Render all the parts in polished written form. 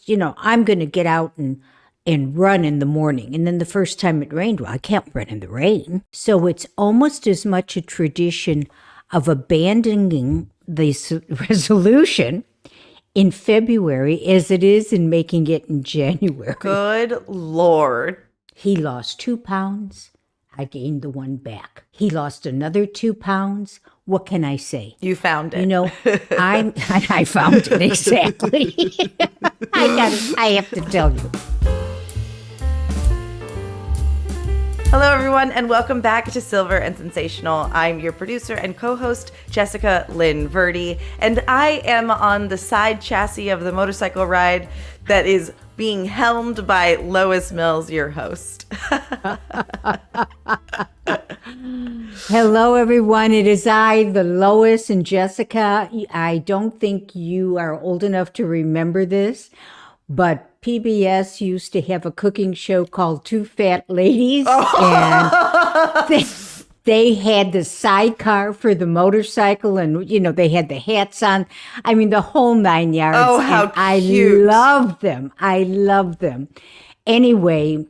I'm going to get out and run in the morning. And then the first time it rained, well, I can't run in the rain. So it's almost as much a tradition of abandoning this resolution in February as it is in making it in January. Good Lord. He lost 2 pounds. I gained the one back. He lost another 2 pounds. What can I say? You found it. I found it, exactly. I have to tell you. Hello, everyone, and welcome back to Silver and Sensational. I'm your producer and co-host, Jessica Lynn Verdi, and I am on the side chassis of the motorcycle ride that is being helmed by Lois Mills, your host. Hello, everyone. It is I, the Lois and Jessica. I don't think you are old enough to remember this, but PBS used to have a cooking show called Two Fat Ladies, and they had the sidecar for the motorcycle, and they had the hats on. I mean, the whole 9 yards. Oh, how cute! I love them. Anyway,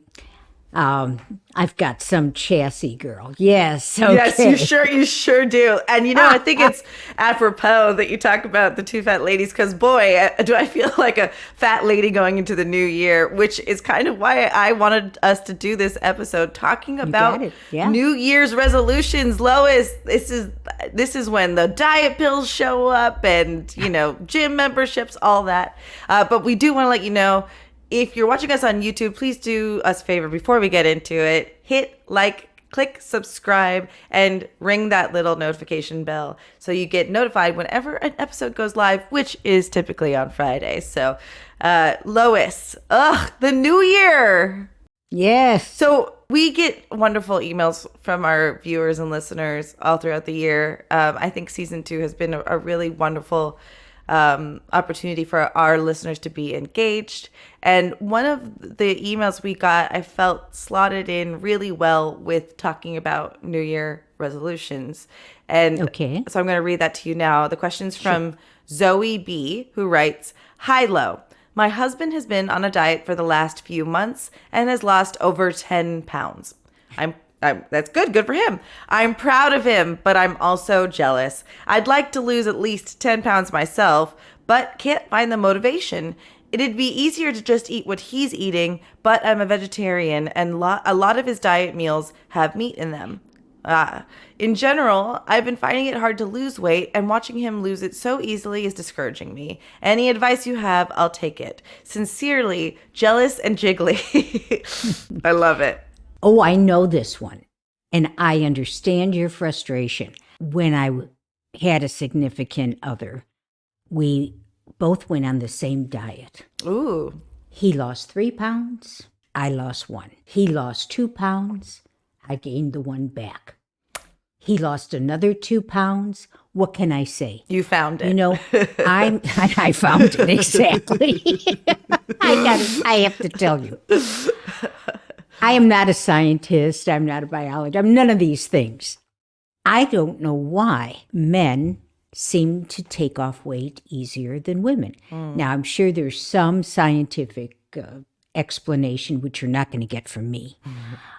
I've got some chassis, girl. Yes. Okay. Yes, you sure do. And I think it's apropos that you talk about the two fat ladies, because boy, do I feel like a fat lady going into the new year, which is kind of why I wanted us to do this episode talking about New Year's resolutions. Lois, this is when the diet pills show up and, gym memberships, all that. But we do want to let you know, if you're watching us on YouTube, please do us a favor before we get into it. Hit like, click subscribe, and ring that little notification bell so you get notified whenever an episode goes live, which is typically on Fridays. So, Lois, the new year. Yes. So we get wonderful emails from our viewers and listeners all throughout the year. I think season 2 has been a really wonderful opportunity for our listeners to be engaged. And one of the emails we got, I felt slotted in really well with talking about New Year resolutions. And so I'm going to read that to you now. The question's from Zoe B, who writes, "Hi, Lo. My husband has been on a diet for the last few months and has lost over 10 pounds. That's good. Good for him. I'm proud of him, but I'm also jealous. I'd like to lose at least 10 pounds myself, but can't find the motivation. It'd be easier to just eat what he's eating, but I'm a vegetarian and a lot of his diet meals have meat in them. In general, I've been finding it hard to lose weight, and watching him lose it so easily is discouraging me. Any advice you have, I'll take it. Sincerely, Jealous and Jiggly." I love it. Oh, I know this one, and I understand your frustration. When I had a significant other, we both went on the same diet. Ooh. He lost 3 pounds. I lost 1. He lost 2 pounds. I gained the 1 back. He lost another 2 pounds. What can I say? You found it. I found it, exactly. I have to tell you. I am not a scientist. I'm not a biologist. I'm none of these things. I don't know why men seem to take off weight easier than women. Now, I'm sure there's some scientific explanation, which you're not going to get from me.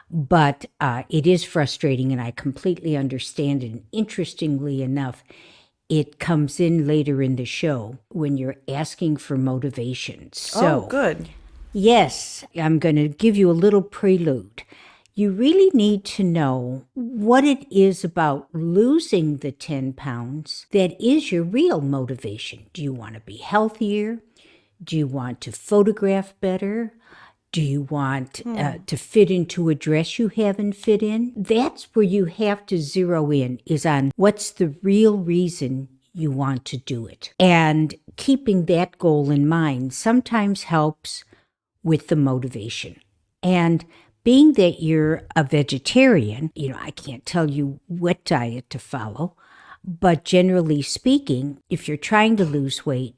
But it is frustrating, and I completely understand it. And interestingly enough, it comes in later in the show when you're asking for motivation. So, good. Yes, I'm going to give you a little prelude. You really need to know what it is about losing the 10 pounds that is your real motivation. Do you want to be healthier? Do you want to photograph better? Do you want to fit into a dress you haven't fit in? That's where you have to zero in, is on what's the real reason you want to do it. And keeping that goal in mind sometimes helps with the motivation. And being that you're a vegetarian, I can't tell you what diet to follow, but generally speaking, if you're trying to lose weight,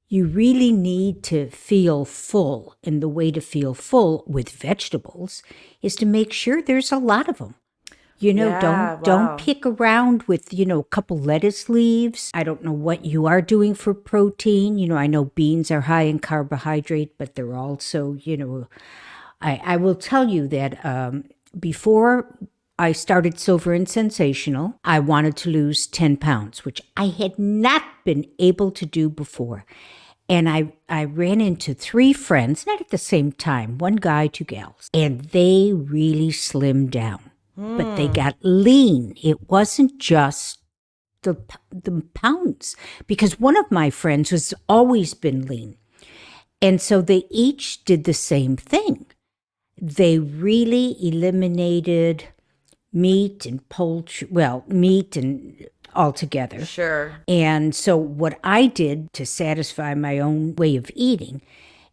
you really need to feel full. And the way to feel full with vegetables is to make sure there's a lot of them. Yeah, Don't wow. pick around with, a couple lettuce leaves. I don't know what you are doing for protein. I know beans are high in carbohydrate, but they're also, I will tell you that before I started Silver and Sensational, I wanted to lose 10 pounds, which I had not been able to do before. And I ran into three friends, not at the same time, one guy, two gals, and they really slimmed down, but they got lean. It wasn't just the pounds, because one of my friends has always been lean. And so they each did the same thing. They really eliminated meat and poultry, well, meat and altogether. Sure. And so what I did to satisfy my own way of eating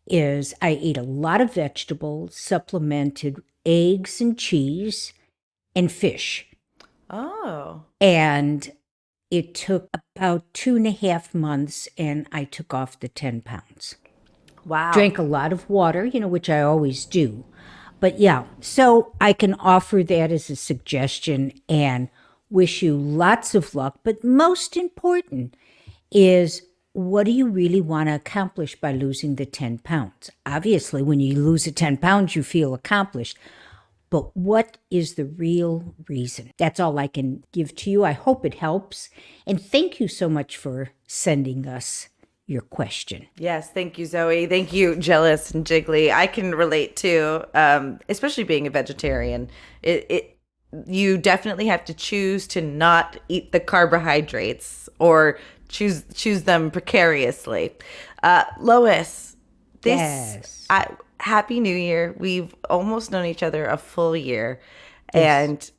is I ate a lot of vegetables, supplemented eggs and cheese and fish. Oh, And it took about 2.5 months and I took off the 10 pounds. wow. Drank a lot of water, which I always do. But yeah, so I can offer that as a suggestion and wish you lots of luck. But most important is, what do you really want to accomplish by losing the 10 pounds? Obviously, when you lose the 10 pounds, you feel accomplished. But what is the real reason? That's all I can give to you. I hope it helps. And thank you so much for sending us your question. Yes, thank you, Zoe. Thank you, Jealous and Jiggly. I can relate too, especially being a vegetarian. It you definitely have to choose to not eat the carbohydrates or choose them precariously. Lois, this Yes. Happy New Year. We've almost known each other a full year, Yes. and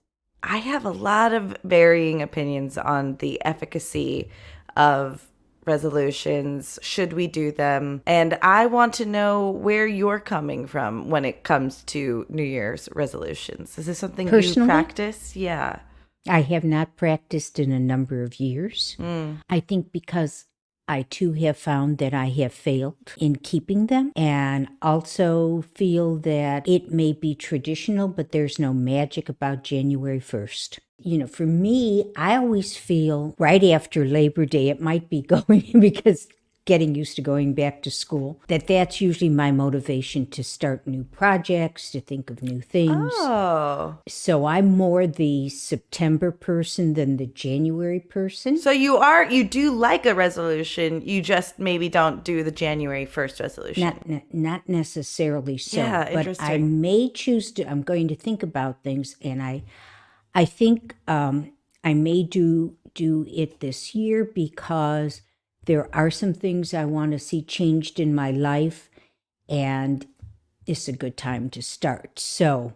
I have a lot of varying opinions on the efficacy of resolutions. Should we do them? And I want to know where you're coming from when it comes to New Year's resolutions. Is this something you Personally? practice? Yeah. I have not practiced in a number of years. I think because I too have found that I have failed in keeping them, and also feel that it may be traditional, but there's no magic about January 1st. For me, I always feel right after Labor Day, it might be going because getting used to going back to school, that's usually my motivation to start new projects, to think of new things. Oh. So I'm more the September person than the January person. So you do like a resolution, you just maybe don't do the January 1st resolution. Not necessarily so, Yeah, but I interesting. may choose to. I'm going to think about things, and I think I may do it this year because there are some things I want to see changed in my life, and it's a good time to start. So,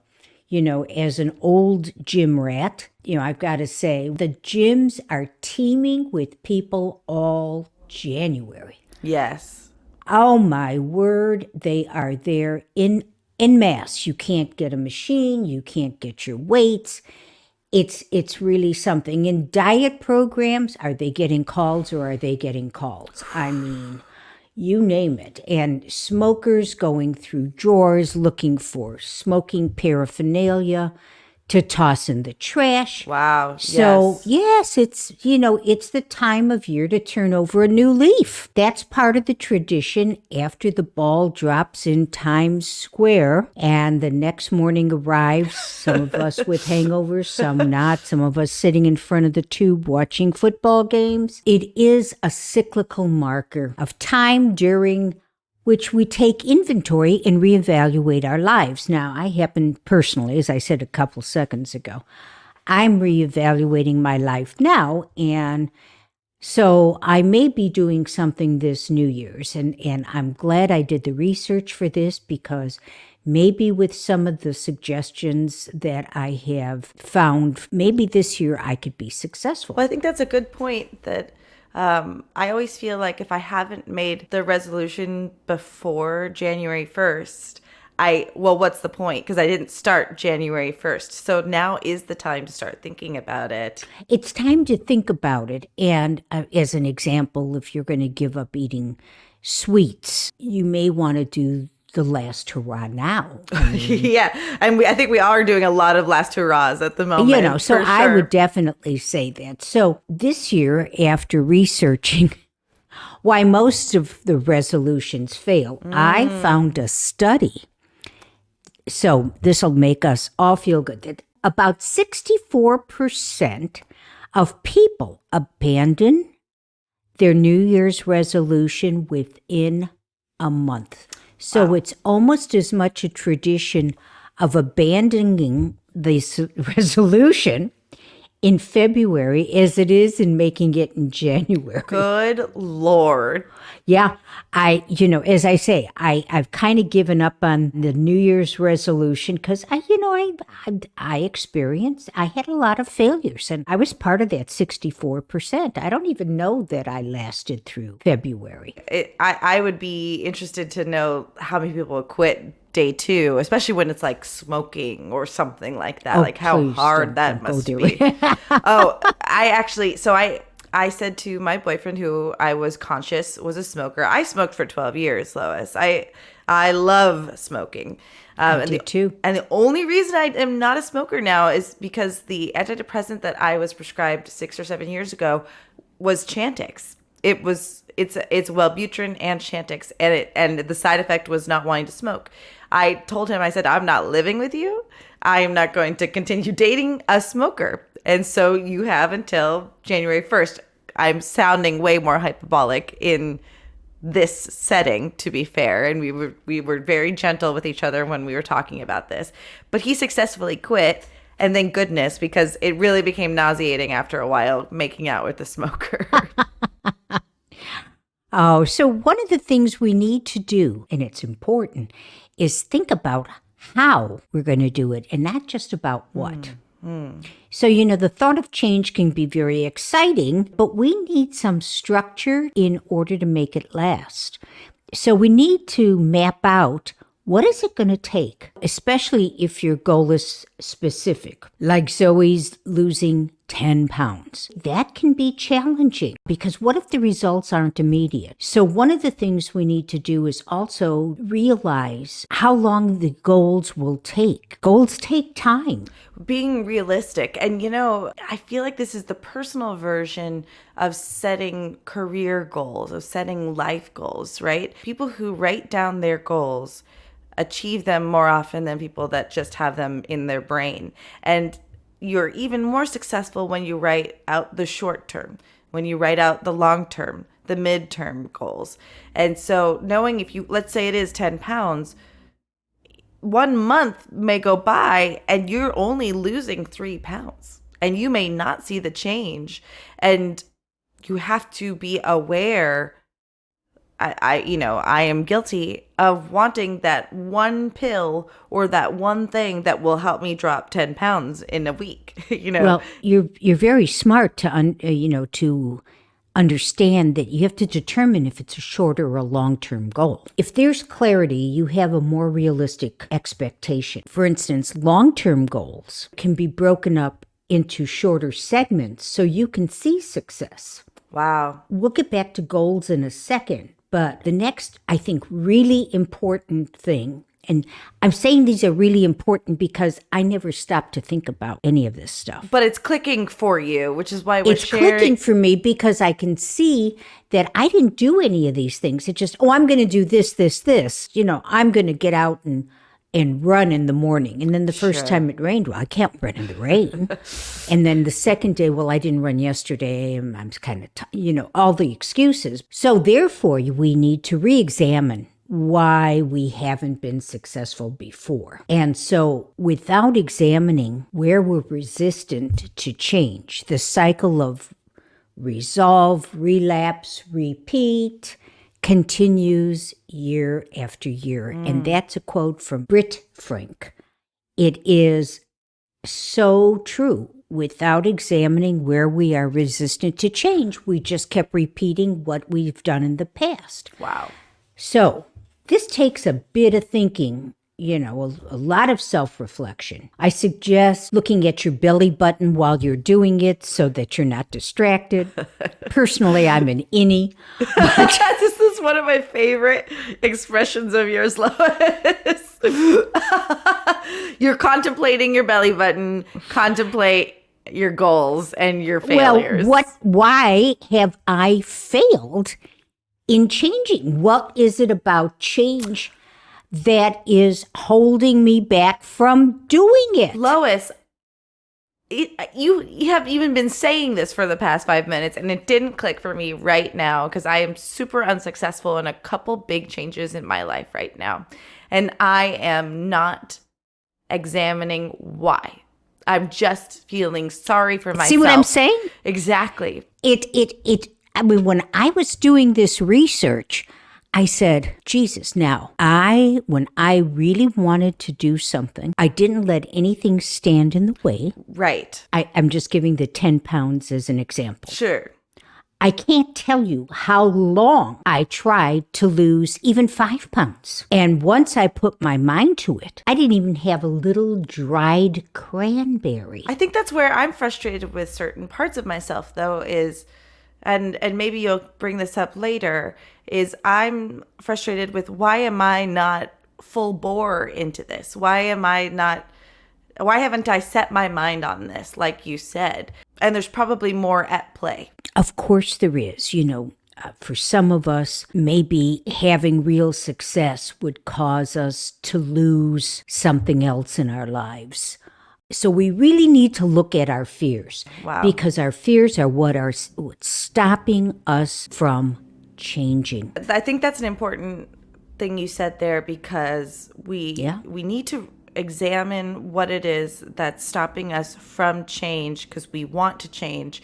as an old gym rat, I've got to say the gyms are teeming with people all January. Yes. Oh my word, they are there in mass. You can't get a machine, you can't get your weights. It's really something. In diet programs, are they getting calls or are they getting calls? I mean, you name it. And smokers going through drawers looking for smoking paraphernalia to toss in the trash. Wow. So, Yes. yes, it's the time of year to turn over a new leaf. That's part of the tradition after the ball drops in Times Square and the next morning arrives, some of us with hangovers, some not, some of us sitting in front of the tube watching football games. It is a cyclical marker of time during which we take inventory and reevaluate our lives. Now, I happen personally, as I said a couple seconds ago, I'm reevaluating my life now, and so I may be doing something this New Year's, and I'm glad I did the research for this because maybe with some of the suggestions that I have found, maybe this year I could be successful. Well, I think that's a good point that I always feel like if I haven't made the resolution before January 1st, what's the point? Because I didn't start January 1st. So now is the time to start thinking about it. It's time to think about it. And as an example, if you're going to give up eating sweets, you may want to do the last hurrah now. I mean, Yeah. And I think we are doing a lot of last hurrahs at the moment. so for I sure. would definitely say that. So this year, after researching why most of the resolutions fail, I found a study. So this will make us all feel good. That about 64% of people abandon their New Year's resolution within a month. So it's almost as much a tradition of abandoning this resolution in February as it is in making it in January. Good Lord. Yeah, as I say, I've kind of given up on the New Year's resolution because I experienced, I had a lot of failures and I was part of that 64%. I don't even know that I lasted through February. I would be interested to know how many people would quit day 2, especially when it's like smoking or something like that. Oh, like how please hard that don't go must there. be. I said to my boyfriend, who I was conscious was a smoker. I smoked for 12 years, Lois. I love smoking. I did too. And the only reason I am not a smoker now is because the antidepressant that I was prescribed 6 or 7 years ago was Chantix. It's Wellbutrin and Chantix, and the side effect was not wanting to smoke. I told him, I said, I'm not living with you. I am not going to continue dating a smoker. And so you have until January 1st. I'm sounding way more hyperbolic in this setting, to be fair. And we were very gentle with each other when we were talking about this. But he successfully quit. And thank goodness, because it really became nauseating after a while making out with the smoker. Oh, so one of the things we need to do, and it's important, is think about how we're going to do it and not just about what. So, the thought of change can be very exciting, but we need some structure in order to make it last. So we need to map out what is it going to take, especially if your goal is specific, like Zoe's losing 10 pounds. That can be challenging because what if the results aren't immediate? So one of the things we need to do is also realize how long the goals will take. Goals take time. Being realistic. And, I feel like this is the personal version of setting career goals, of setting life goals, right? People who write down their goals achieve them more often than people that just have them in their brain. And you're even more successful when you write out the short term, when you write out the long term, the midterm goals. And so knowing let's say it is 10 pounds, 1 month may go by and you're only losing 3 pounds and you may not see the change. And you have to be aware. I am guilty of wanting that one pill or that one thing that will help me drop 10 pounds in a week. Well, you're very smart to understand that you have to determine if it's a shorter or a long-term goal. If there's clarity, you have a more realistic expectation. For instance, long-term goals can be broken up into shorter segments so you can see success. Wow. We'll get back to goals in a second. But the next, I think, really important thing, and I'm saying these are really important because I never stopped to think about any of this stuff. But it's clicking for you, which is why we're sharing. It's clicking for me because I can see that I didn't do any of these things. It's just, I'm going to do this, this, this. I'm going to get out and run in the morning. And then the first time it rained, I can't run in the rain. And then the second day, I didn't run yesterday. I'm kind of, all the excuses. So therefore, we need to re-examine why we haven't been successful before. And so without examining where we're resistant to change, the cycle of resolve, relapse, repeat continues year after year. And that's a quote from Britt Frank. It is so true. Without examining where we are resistant to change, we just kept repeating what we've done in the past. Wow. So this takes a bit of thinking, a lot of self-reflection. I suggest looking at your belly button while you're doing it so that you're not distracted. Personally, I'm an innie. This is one of my favorite expressions of yours, Lois. You're contemplating your belly button, contemplate your goals and your failures. Well, why have I failed in changing? What is it about change that is holding me back from doing it? Lois, you have even been saying this for the past 5 minutes, and it didn't click for me right now because I am super unsuccessful in a couple big changes in my life right now. And I am not examining why. I'm just feeling sorry for myself. See what I'm saying? Exactly. I mean, when I was doing this research, I said, Jesus, now, when I really wanted to do something, I didn't let anything stand in the way. Right. I'm just giving the 10 pounds as an example. Sure. I can't tell you how long I tried to lose even 5 pounds. And once I put my mind to it, I didn't even have a little dried cranberry. I think that's where I'm frustrated with certain parts of myself, though, is, and maybe you'll bring this up later, is I'm frustrated with why am I not full bore into this? Why haven't I set my mind on this, like you said? And there's probably more at play. Of course there is. For some of us, maybe having real success would cause us to lose something else in our lives. So we really need to look at our fears. Wow. Because our fears are what's stopping us from changing. I think that's an important thing you said there, because we need to examine what it is that's stopping us from change, because we want to change.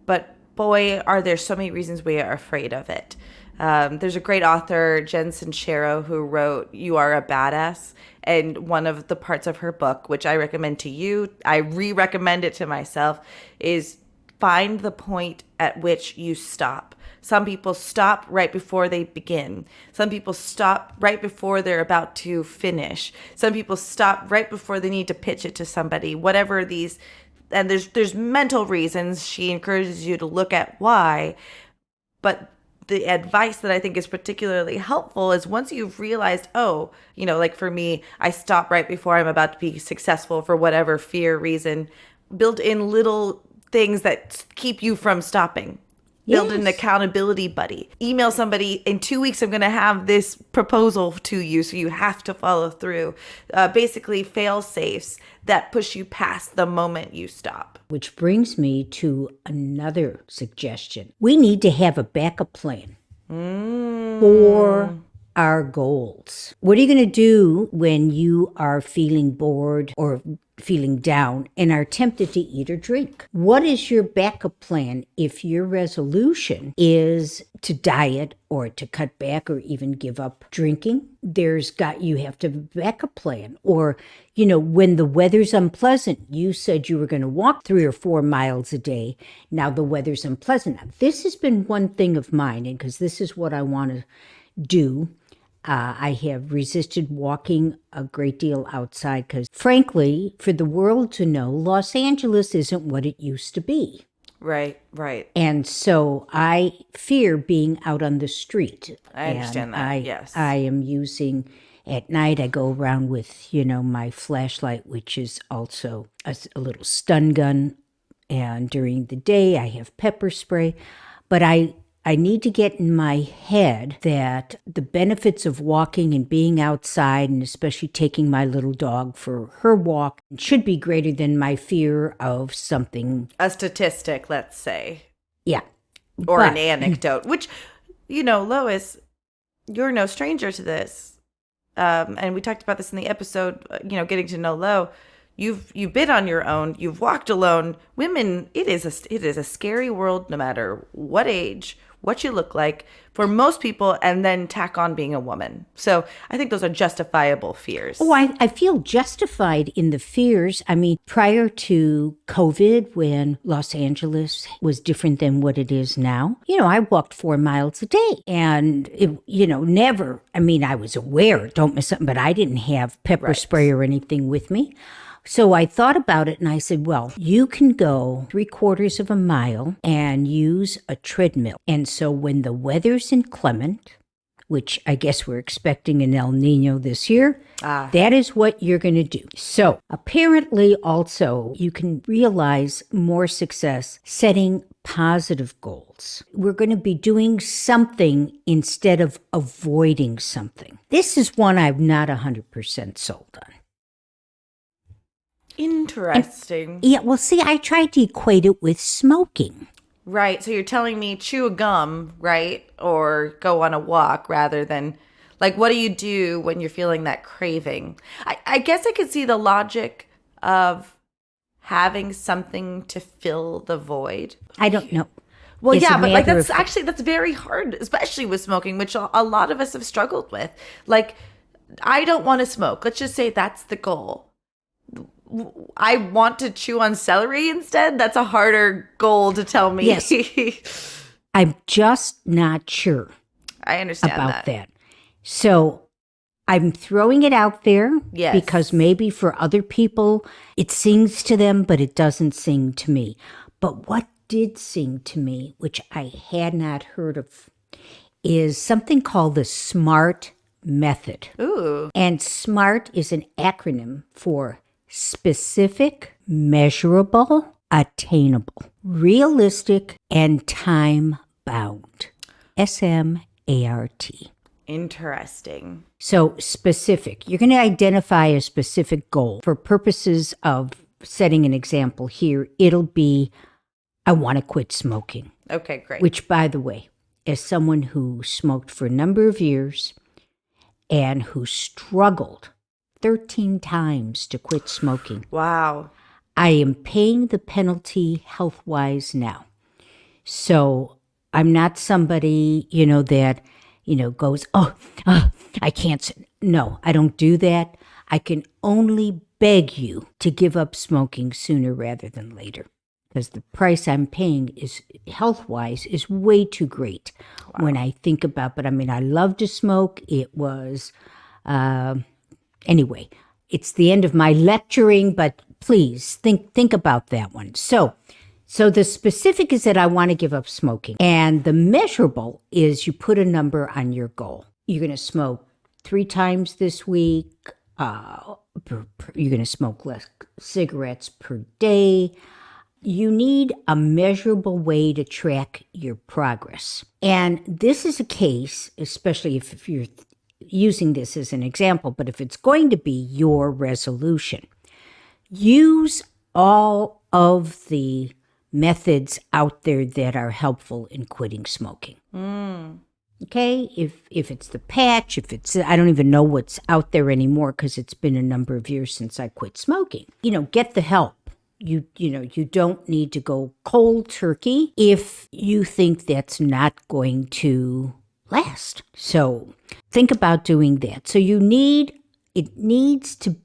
But boy, are there so many reasons we are afraid of it. There's a great author, Jen Sincero, who wrote You Are a Badass. And one of the parts of her book, which I recommend to you, I re-recommend it to myself, is find the point at which you stop. Some people stop right before they begin. Some people stop right before they're about to finish. Some people stop right before they need to pitch it to somebody. Whatever these, and there's mental reasons. She encourages you to look at why. But the advice that I think is particularly helpful is once you've realized, like for me, I stop right before I'm about to be successful for whatever fear reason, build in little things that keep you from stopping. Build an accountability buddy. Email somebody, in 2 weeks, I'm going to have this proposal to you, so you have to follow through. Basically, fail safes that push you past the moment you stop. Which brings me to another suggestion. We need to have a backup plan for our goals. What are you going to do when you are feeling bored or feeling down and are tempted to eat or drink? What is your backup plan if your resolution is to diet or to cut back or even give up drinking? You have to have a backup plan. Or, when the weather's unpleasant, you said you were going to walk 3 or 4 miles a day. Now the weather's unpleasant. Now, this has been one thing of mine, and because this is what I want to do. I have resisted walking a great deal outside because, frankly, for the world to know, Los Angeles isn't what it used to be. Right. And so I fear being out on the street. I understand that, yes. I am using, at night I go around with, my flashlight, which is also a little stun gun. And during the day I have pepper spray. But I need to get in my head that the benefits of walking and being outside, and especially taking my little dog for her walk, should be greater than my fear of something. A statistic, let's say. Yeah. Or an anecdote, which, Lois, you're no stranger to this. And we talked about this in the episode, getting to know Lo. You've been on your own. You've walked alone. Women, it is a scary world, no matter what age, what you look like, for most people, and then tack on being a woman. So I think those are justifiable fears. Oh, I feel justified in the fears. I mean, prior to COVID, when Los Angeles was different than what it is now, I walked 4 miles a day. And, never, I was aware, don't miss something, but I didn't have pepper spray or anything with me. So I thought about it and I said, well, you can go 3/4 of a mile and use a treadmill. And so when the weather's inclement which I guess we're expecting an El Nino this year, that is what you're going to do. So apparently also you can realize more success setting positive goals. We're going to be doing something instead of avoiding something. This is one I'm not 100% sold on. Interesting. Yeah, well, see, I tried to equate it with smoking. Right. So you're telling me chew a gum, right? Or go on a walk rather than, like, what do you do when you're feeling that craving? I guess I could see the logic of having something to fill the void. I don't know. Well, It's a yeah, but like matter that's very hard, especially with smoking, which a lot of us have struggled with. Like, I don't want to smoke. Let's just say that's the goal. I want to chew on celery instead. That's a harder goal to tell me. Yes. I'm just not sure I understand about that. So I'm throwing it out there Yes. because maybe for other people it sings to them, but it doesn't sing to me. But what did sing to me, which I had not heard of, is something called the SMART method. Ooh. And SMART is an acronym for specific, measurable, attainable, realistic, and time bound. SMART. Interesting. So specific. You're going to identify a specific goal. For purposes of setting an example here, it'll be, I want to quit smoking. Okay, great. Which, by the way, as someone who smoked for a number of years and who struggled 13 times to quit smoking, Wow. I am paying the penalty health-wise now. So I'm not somebody, that, goes, I can't. No, I don't do that. I can only beg you to give up smoking sooner rather than later, because the price I'm paying is health-wise is way too great. When I think about, but I mean, I love to smoke. It was, anyway, it's the end of my lecturing, but please think about that one. So the specific is that I want to give up smoking. And the measurable is you put a number on your goal. You're going to smoke 3 times this week. You're going to smoke less cigarettes per day. You need a measurable way to track your progress. And this is a case, especially if you're using this as an example, but if it's going to be your resolution, use all of the methods out there that are helpful in quitting smoking. Okay? If it's the patch, I don't even know what's out there anymore because it's been a number of years since I quit smoking. Get the help. You don't need to go cold turkey if you think that's not going to last. So think about doing that. So it needs to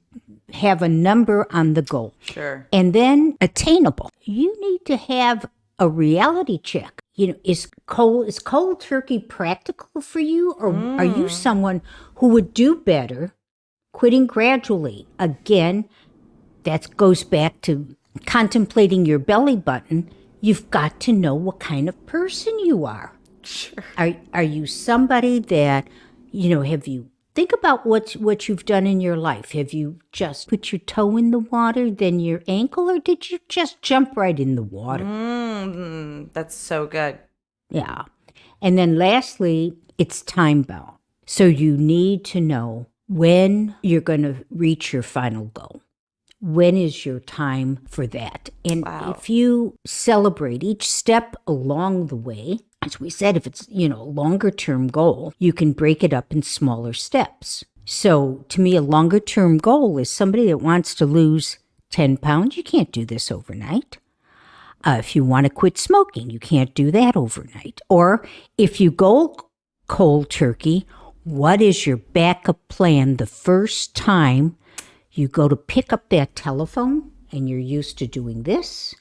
have a number on the goal. Sure. And then attainable. You need to have a reality check. Is cold turkey practical for you? Or are you someone who would do better quitting gradually? Again, that goes back to contemplating your belly button. You've got to know what kind of person you are. Sure. Are you somebody that, have you think about what you've done in your life? Have you just put your toe in the water, then your ankle, or did you just jump right in the water? That's so good. Yeah. And then lastly, it's time bound. So you need to know when you're going to reach your final goal. When is your time for that? And if you celebrate each step along the way, as we said, if it's, a longer term goal, you can break it up in smaller steps. So to me, a longer term goal is somebody that wants to lose 10 pounds. You can't do this overnight. If you want to quit smoking, you can't do that overnight. Or if you go cold turkey, what is your backup plan the first time you go to pick up that telephone and you're used to doing this?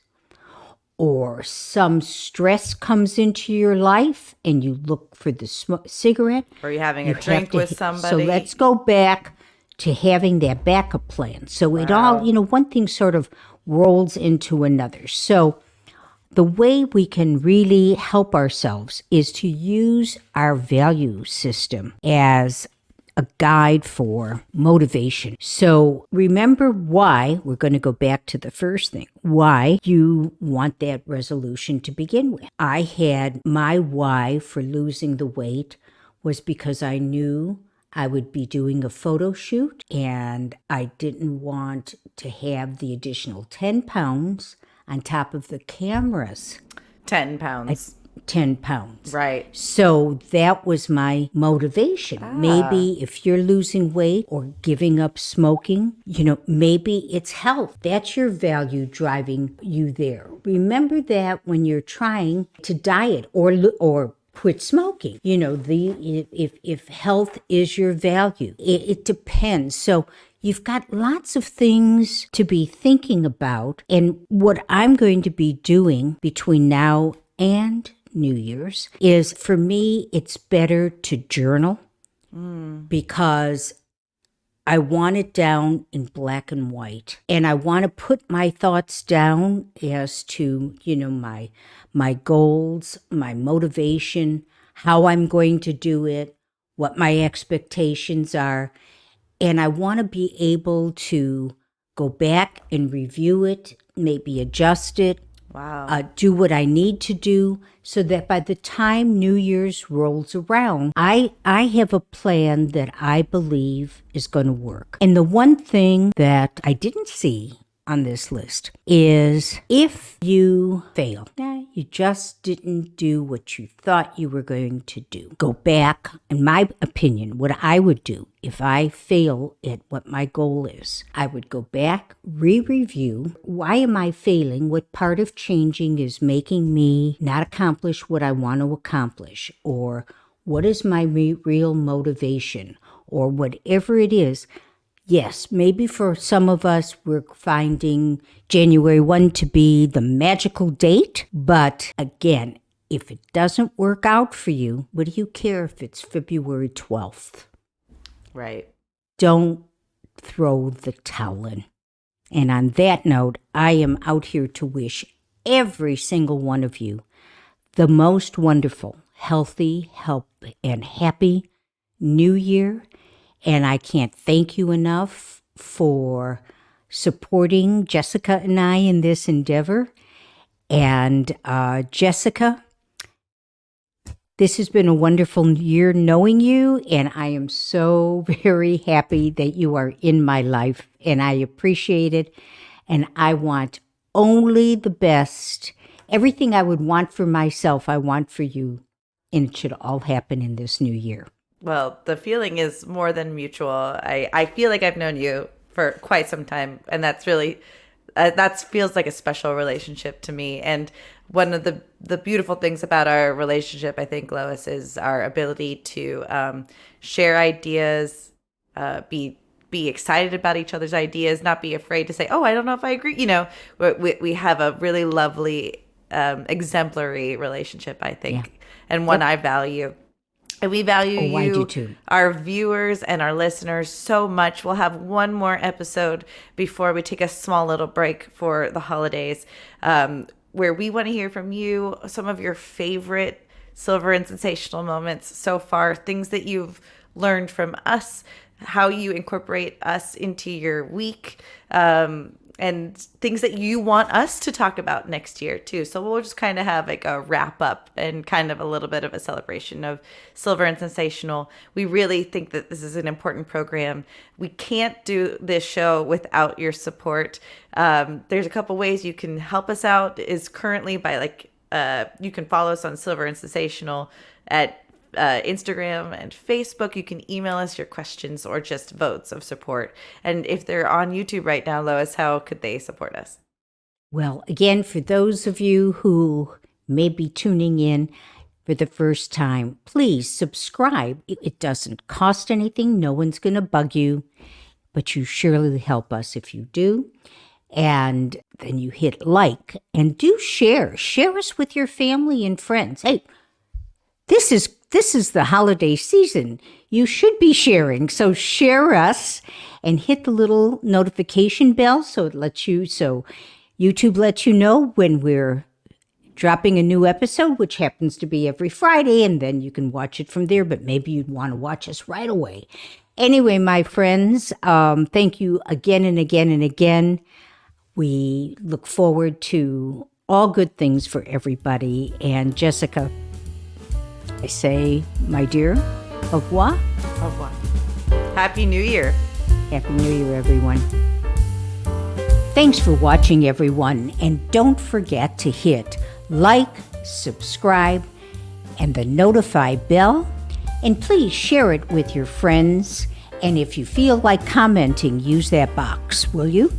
Or some stress comes into your life and you look for the cigarette. Or you're having a drink with somebody. So let's go back to having that backup plan. So it all, one thing sort of rolls into another. So the way we can really help ourselves is to use our value system as a guide for motivation. So remember why, we're going to go back to the first thing, why you want that resolution to begin with. I had my why for losing the weight was because I knew I would be doing a photo shoot and I didn't want to have the additional 10 pounds on top of the cameras. 10 pounds. 10 pounds. Right. So that was my motivation. Maybe if you're losing weight or giving up smoking, maybe it's health. That's your value driving you there. Remember that when you're trying to diet or quit smoking. If health is your value, it depends. So you've got lots of things to be thinking about. And what I'm going to be doing between now and New Year's is, for me, it's better to journal because I want it down in black and white. And I want to put my thoughts down as to, my goals, my motivation, how I'm going to do it, what my expectations are. And I want to be able to go back and review it, maybe adjust it. Wow. Do what I need to do so that by the time New Year's rolls around, I have a plan that I believe is going to work. And the one thing that I didn't see on this list is if you fail, you just didn't do what you thought you were going to do. Go back, in my opinion, what I would do if I fail at what my goal is, I would go back, re-review. Why am I failing? What part of changing is making me not accomplish what I want to accomplish? Or what is my real motivation? Or whatever it is. Yes, maybe for some of us, we're finding January 1 to be the magical date. But again, if it doesn't work out for you, what do you care if it's February 12th? Right. Don't throw the towel in. And on that note, I am out here to wish every single one of you the most wonderful, healthy, and happy New Year. And I can't thank you enough for supporting Jessica and I in this endeavor. And Jessica, this has been a wonderful year knowing you, and I am so very happy that you are in my life, and I appreciate it, and I want only the best. Everything I would want for myself, I want for you, and it should all happen in this new year. Well, the feeling is more than mutual. I feel like I've known you for quite some time, and that's really that feels like a special relationship to me. And one of the beautiful things about our relationship, I think, Lois, is our ability to share ideas, be excited about each other's ideas, not be afraid to say, "Oh, I don't know if I agree." We have a really lovely, exemplary relationship, I think, and one I value. And we value you, I do too. Our viewers and our listeners so much. We'll have one more episode before we take a small little break for the holidays, where we want to hear from you some of your favorite Silver and Sensational moments so far, things that you've learned from us, how you incorporate us into your week, and things that you want us to talk about next year too. So we'll just kind of have like a wrap up and kind of a little bit of a celebration of Silver and Sensational. We really think that this is an important program. We can't do this show without your support. There's a couple ways you can help us out. Is currently by you can follow us on Silver and Sensational at Instagram and Facebook. You can email us your questions or just votes of support. And if they're on YouTube right now, Lois, how could they support us? Well, again, for those of you who may be tuning in for the first time, please subscribe. It doesn't cost anything. No one's going to bug you, but you surely help us if you do. And then you hit like and do share. Share us with your family and friends. Hey, this is the holiday season. You should be sharing. So share us and hit the little notification bell so YouTube lets you know when we're dropping a new episode, which happens to be every Friday, and then you can watch it from there, but maybe you'd want to watch us right away. Anyway, my friends, thank you again and again and again. We look forward to all good things for everybody. And Jessica, I say, my dear, au revoir. Au revoir. Happy New Year. Happy New Year, everyone. Thanks for watching, everyone. And don't forget to hit like, subscribe, and the notify bell. And please share it with your friends. And if you feel like commenting, use that box, will you?